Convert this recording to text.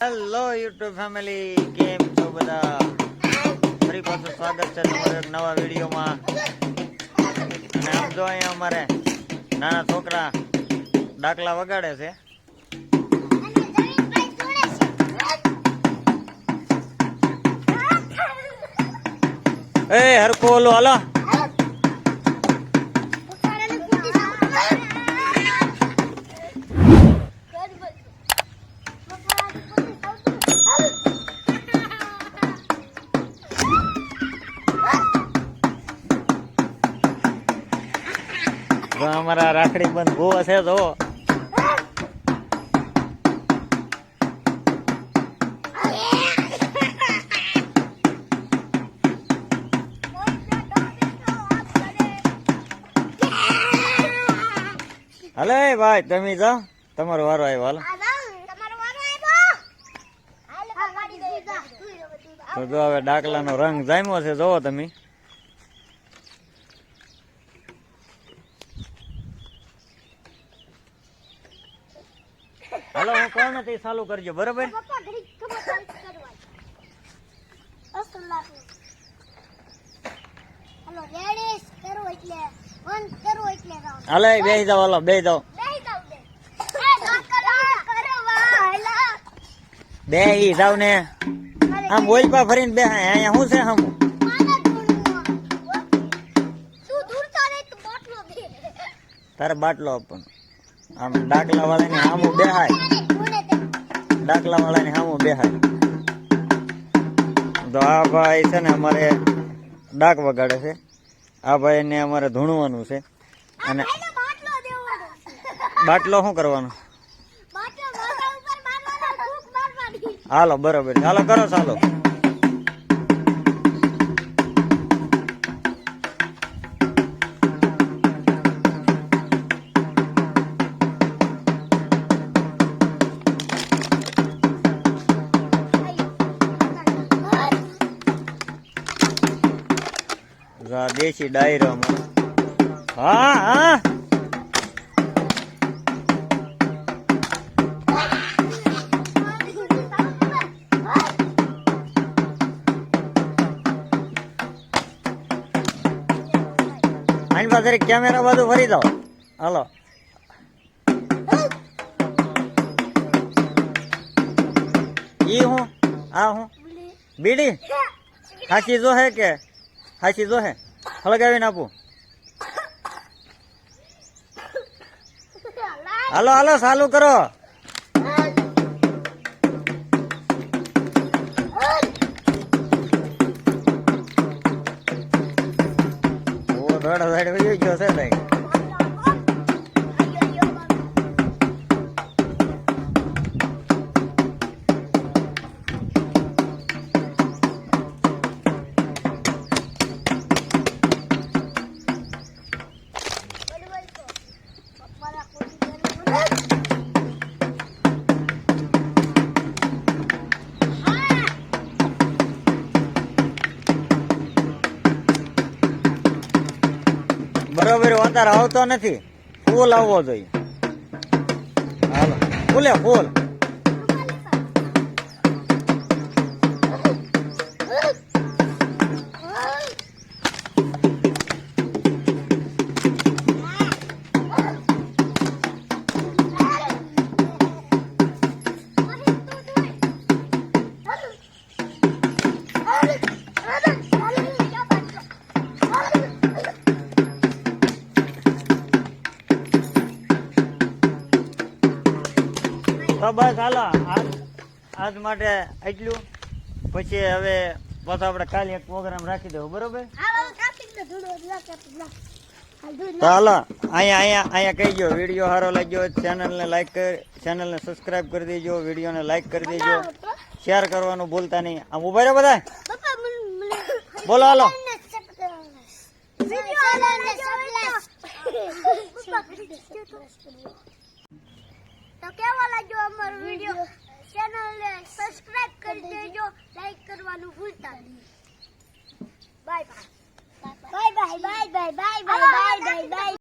Hello YouTube family, કેમ છો બધા? ફરી પાછું સ્વાગત છે તમારું એક નવા વિડીયોમાં. અને આમ જો અહીંયા અમારે નાના છોકરા ડાકલા વગાડે છે. એ હરખો ઓલો હાલો. અમારા રાખડી બંધ ભૂવો છે તો હલે ભાઈ, તમે જાઓ, તમારો વારો આવ્યો. હાલો તો જો હવે ડાકલાનો રંગ જામ્યો છે, જોવો તમે. હાલો, હું કોણ નથી ચાલુ કરજો, બરોબર? હાલો બેસી જાઓ, હાલો બેસી જાઓ, બેસી જાવ ને. આમ બોલ પા ફરીને બે અહીંયા શું છે? આમ તારે બાટલો આપવાનો. આમ ડાકલા વાળા ને સામું બેહાય, ડાકલા વાળા ને સામું બેહાય. તો આ ભાઈ છે ને અમારે ડાક વગાડે છે. આ ભાઈ ને અમારે ધૂણવાનું છે. અને બાટલો શું કરવાનો? હાલો બરોબર, હાલો કરો ચાલો. દેશી ડાયરો. હા હા, આની પાસે કેમેરા બાજુ ફરી જાઓ. હાલો ઈ હું આ હું બીડી હાચી જો હે કે હાચી જો હે? હળગાવીને આપું. હાલો હાલો ચાલુ કરો. ધડ ધડ વયો ગયો છે ભાઈ. બરોબર, વધારે આવતો નથી. ફૂલ આવવો જોઈએ. હાલો ફૂલે ફૂલ. તો બસ હાલો, આજ માટે એટલું. પછી હવે પાછો આપણે કાલે એક પ્રોગ્રામ રાખી દેવો, બરોબર? તો હાલો, અહીંયા કહીજો વિડીયો સારો લાગ્યો, ચેનલને લાઈક કરી, ચેનલને સબસ્ક્રાઇબ કરી દેજો, વિડીયોને લાઈક કરી દેજો, શેર કરવાનું ભૂલતા નહીં. આમ ઉભા રહ્યો બધા, બોલો હાલો. તો કેવો લાગ્યો અમારો વિડિયો? ચેનલને સબસ્ક્રાઇબ કરી દેજો, લાઈક કરવાનું ભૂલતા નહીં. Bye bye bye bye bye bye bye bye bye bye.